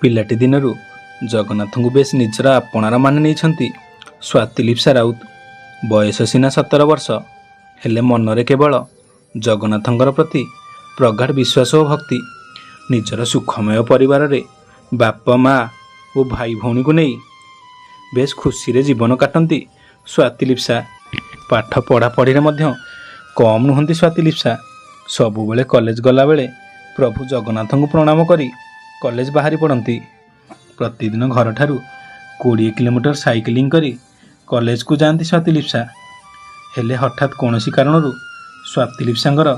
ପିଲାଟି ଦିନରୁ ଜଗନ୍ନାଥଙ୍କୁ ବେଶ ନିଜର ଆପଣାର ମାନେ ନେଇଛନ୍ତି ସ୍ୱାତିଲିପ୍ସା ରାଉତ। ବୟସ ସିନା 17 ବର୍ଷ, ହେଲେ ମନରେ କେବଳ ଜଗନ୍ନାଥଙ୍କର ପ୍ରତି ପ୍ରଗାଢ଼ ବିଶ୍ୱାସ ଓ ଭକ୍ତି। ନିଜର ସୁଖମୟ ପରିବାରରେ ବାପା ମା ଓ ଭାଇ ଭଉଣୀକୁ ନେଇ ବେଶ ଖୁସିରେ ଜୀବନ କାଟନ୍ତି ସ୍ୱାତିଲିପ୍ସା। ପାଠ ପଢ଼ାପଢ଼ିରେ ମଧ୍ୟ କମ୍ ନୁହନ୍ତି ସ୍ୱାତିଲିପ୍ସା। ସବୁବେଳେ କଲେଜ ଗଲାବେଳେ ପ୍ରଭୁ ଜଗନ୍ନାଥଙ୍କୁ ପ୍ରଣାମ କରି କଲେଜ ବାହାରି ପଡ଼ନ୍ତି। ପ୍ରତିଦିନ ଘରଠାରୁ 20 କିଲୋମିଟର ସାଇକେଲିଂ କରି କଲେଜକୁ ଯାଆନ୍ତି ସ୍ୱାତିଲିପ୍ସା। ହେଲେ ହଠାତ୍ କୌଣସି କାରଣରୁ ସ୍ୱାତିଲିପ୍ସାଙ୍କର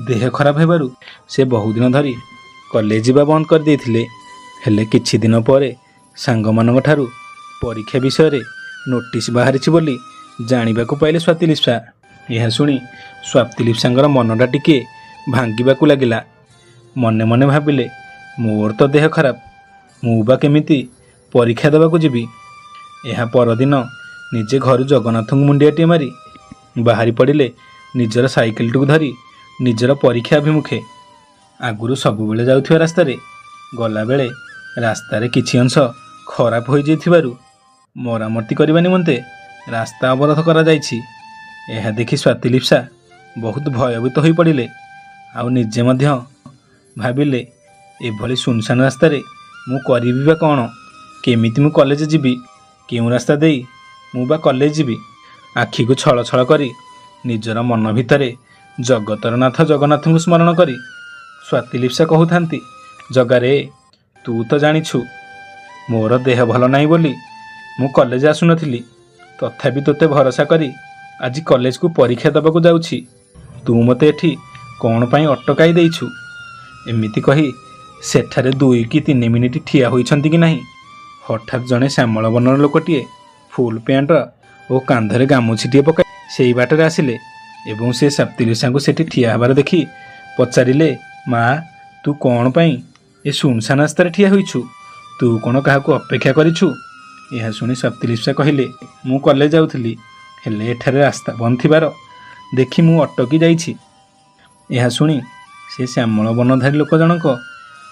ଦେହ ଖରାପ ହେବାରୁ ସେ ବହୁଦିନ ଧରି କଲେଜ ଯିବା ବନ୍ଦ କରିଦେଇଥିଲେ। ହେଲେ କିଛି ଦିନ ପରେ ସାଙ୍ଗମାନଙ୍କ ଠାରୁ ପରୀକ୍ଷା ବିଷୟରେ ନୋଟିସ୍ ବାହାରିଛି ବୋଲି ଜାଣିବାକୁ ପାଇଲେ ସ୍ୱାତିଲିପ୍ସା। ଏହା ଶୁଣି ସ୍ୱାତିଲିପ୍ସାଙ୍କର ମନଟା ଟିକିଏ ଭାଙ୍ଗିବାକୁ ଲାଗିଲା। ମନେ ମନେ ଭାବିଲେ, ମୋର ତ ଦେହ ଖରାପ, ମୁଁ ବା କେମିତି ପରୀକ୍ଷା ଦେବାକୁ ଯିବି। ଏହା ପରଦିନ ନିଜେ ଘରୁ ଜଗନ୍ନାଥଙ୍କୁ ମୁଣ୍ଡିଆଟିଏ ମାରି ବାହାରି ପଡ଼ିଲେ ନିଜର ସାଇକେଲଟିକୁ ଧରି ନିଜର ପରୀକ୍ଷା ଅଭିମୁଖେ। ଆଗରୁ ସବୁବେଳେ ଯାଉଥିବା ରାସ୍ତାରେ ଗଲାବେଳେ ରାସ୍ତାରେ କିଛି ଅଂଶ ଖରାପ ହୋଇଯାଇଥିବାରୁ ମରାମତି କରିବା ନିମନ୍ତେ ରାସ୍ତା ଅବରୋଧ କରାଯାଇଛି। ଏହା ଦେଖି ସ୍ୱାତିଲିପ୍ସା ବହୁତ ଭୟଭୀତ ହୋଇପଡ଼ିଲେ। ଆଉ ନିଜେ ମଧ୍ୟ ଭାବିଲେ, ଏଭଳି ସୁନସାନ ରାସ୍ତାରେ ମୁଁ କରିବି ବା କ'ଣ? କେମିତି ମୁଁ କଲେଜ ଯିବି? କେଉଁ ରାସ୍ତା ଦେଇ ମୁଁ ବା କଲେଜ ଯିବି? ଆଖିକୁ ଛଳ ଛଳ କରି ନିଜର ମନ ଭିତରେ ଜଗତର ନାଥ ଜଗନ୍ନାଥଙ୍କୁ ସ୍ମରଣ କରି ସ୍ୱାତିଲିପ୍ସା କହୁଥାନ୍ତି, ଜଗାରେ, ତୁ ତ ଜାଣିଛୁ ମୋର ଦେହ ଭଲ ନାହିଁ ବୋଲି ମୁଁ କଲେଜ ଆସୁନଥିଲି। ତଥାପି ତୋତେ ଭରସା କରି ଆଜି କଲେଜକୁ ପରୀକ୍ଷା ଦେବାକୁ ଯାଉଛି। ତୁ ମୋତେ ଏଠି କ'ଣ ପାଇଁ ଅଟକାଇ ଦେଇଛୁ? ଏମିତି କହି ସେଠାରେ 2 କି 3 ମିନିଟ୍ ଠିଆ ହୋଇଛନ୍ତି କି ନାହିଁ, ହଠାତ୍ ଜଣେ ଶ୍ୟାମଳ ବର୍ଣ୍ଣର ଲୋକଟିଏ ଫୁଲ ପ୍ୟାଣ୍ଟ ଓ କାନ୍ଧରେ ଗାମୁଛିଟିଏ ପକାଇ ସେଇ ବାଟରେ ଆସିଲେ ଏବଂ ସେ ସ୍ୱାତିଲିପ୍ସାଙ୍କୁ ସେଠି ଠିଆ ହେବାର ଦେଖି ପଚାରିଲେ, ମା, ତୁ କ'ଣ ପାଇଁ ଏ ସୁନସାନ ରାସ୍ତାରେ ଠିଆ ହୋଇଛୁ? ତୁ କ'ଣ କାହାକୁ ଅପେକ୍ଷା କରିଛୁ? ଏହା ଶୁଣି ସ୍ୱାତିଲିପ୍ସା କହିଲେ, ମୁଁ କଲେଜ ଯାଉଥିଲି, ହେଲେ ଏଠାରେ ରାସ୍ତା ବନ୍ଦ ଥିବାର ଦେଖି ମୁଁ ଅଟକି ଯାଇଛି। ଏହା ଶୁଣି ସେ ଶ୍ୟାମଳ ବର୍ଣ୍ଣଧାରୀ ଲୋକ ଜଣକ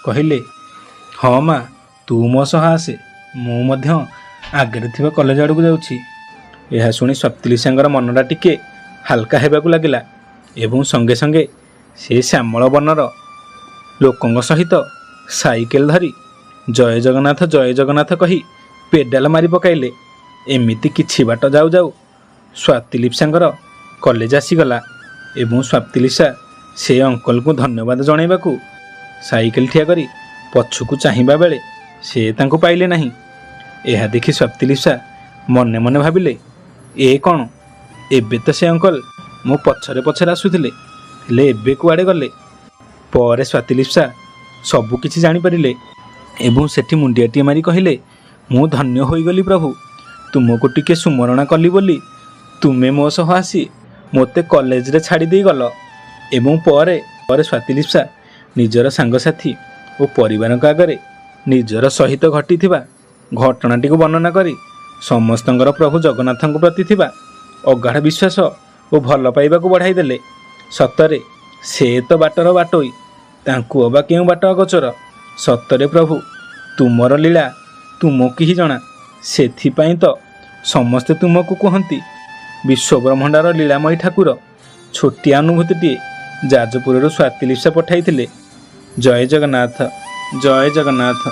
କହିଲେ, ହଁ ମା, ତୁ ମୋ ସହ ଆସେ, ମୁଁ ମଧ୍ୟ ଆଗରେ ଥିବା କଲେଜ ଆଡ଼କୁ ଯାଉଛି। ଏହା ଶୁଣି ସ୍ୱାତିଲିପ୍ସାଙ୍କର ମନଟା ଟିକେ ହାଲକା ହେବାକୁ ଲାଗିଲା ଏବଂ ସଙ୍ଗେ ସଙ୍ଗେ ସେ ଶ୍ୟାମଳ ବର୍ଣ୍ଣର ଲୋକଙ୍କ ସହିତ ସାଇକେଲ ଧରି ଜୟ ଜଗନ୍ନାଥ କହି ପେଡାଲ ମାରି ପକାଇଲେ। ଏମିତି କିଛି ବାଟ ଯାଉ ଯାଉ ସ୍ୱାତିଲିପ୍ସାଙ୍କର କଲେଜ ଆସିଗଲା ଏବଂ ସ୍ୱାତିଲିପ୍ସା ସେ ଅଙ୍କଲଙ୍କୁ ଧନ୍ୟବାଦ ଜଣାଇବାକୁ ସାଇକେଲ ଠିଆ କରି ପଛକୁ ଚାହିଁବା ବେଳେ ସେ ତାଙ୍କୁ ପାଇଲେ ନାହିଁ। ଏହା ଦେଖି ସ୍ୱାତିଲିପ୍ସା ମନେ ମନେ ଭାବିଲେ, ଏ କ'ଣ, ଏବେ ତ ସେ ଅଙ୍କଲ ମୋ ପଛରେ ପଛରେ ଆସୁଥିଲେ, ହେଲେ ଏବେ କୁଆଡ଼େ ଗଲେ? ପରେ ସ୍ୱାତିଲିପ୍ସା ସବୁ କିଛି ଜାଣିପାରିଲେ ଏବଂ ସେଠି ମୁଣ୍ଡିଆଟିଏ ମାରି କହିଲେ, ମୁଁ ଧନ୍ୟ ହୋଇଗଲି ପ୍ରଭୁ, ତୁମକୁ ଟିକେ ସୁମରଣା କଲି ବୋଲି ତୁମେ ମୋ ସହ ଆସି ମୋତେ କଲେଜରେ ଛାଡ଼ି ଦେଇ ଗଲ। ଏବଂ ପରେ ସ୍ୱାତିଲିପ୍ସା ନିଜର ସାଙ୍ଗସାଥି ଓ ପରିବାରଙ୍କ ଆଗରେ ନିଜର ସହିତ ଘଟିଥିବା ଘଟଣାଟିକୁ ବର୍ଣ୍ଣନା କରି ସମସ୍ତଙ୍କର ପ୍ରଭୁ ଜଗନ୍ନାଥଙ୍କ ପ୍ରତି ଥିବା ଅଗାଢ଼ ବିଶ୍ୱାସ ଓ ଭଲ ପାଇବାକୁ ବଢ଼ାଇ ଦେଲେ। ସତରେ ସେ ତ ବାଟର ବାଟୋଇ, ତାଙ୍କୁ ଅବା କେଉଁ ବାଟ ଅଗୋଚର। ସତରେ ପ୍ରଭୁ, ତୁମର ଲୀଳା ତୁମକୁ ହିଁ ଜଣା, ସେଥିପାଇଁ ତ ସମସ୍ତେ ତୁମକୁ କୁହନ୍ତି ବିଶ୍ୱବ୍ରହ୍ମାଣ୍ଡର ଲୀଳାମୟୀ ଠାକୁର। ଛୋଟିଆ ଅନୁଭୂତିଟିଏ ଯାଜପୁରରୁ ସ୍ୱାତିଲିପ୍ସା ପଠାଇଥିଲେ। ଜୟ ଜଗନ୍ନାଥ, ଜୟ ଜଗନ୍ନାଥ।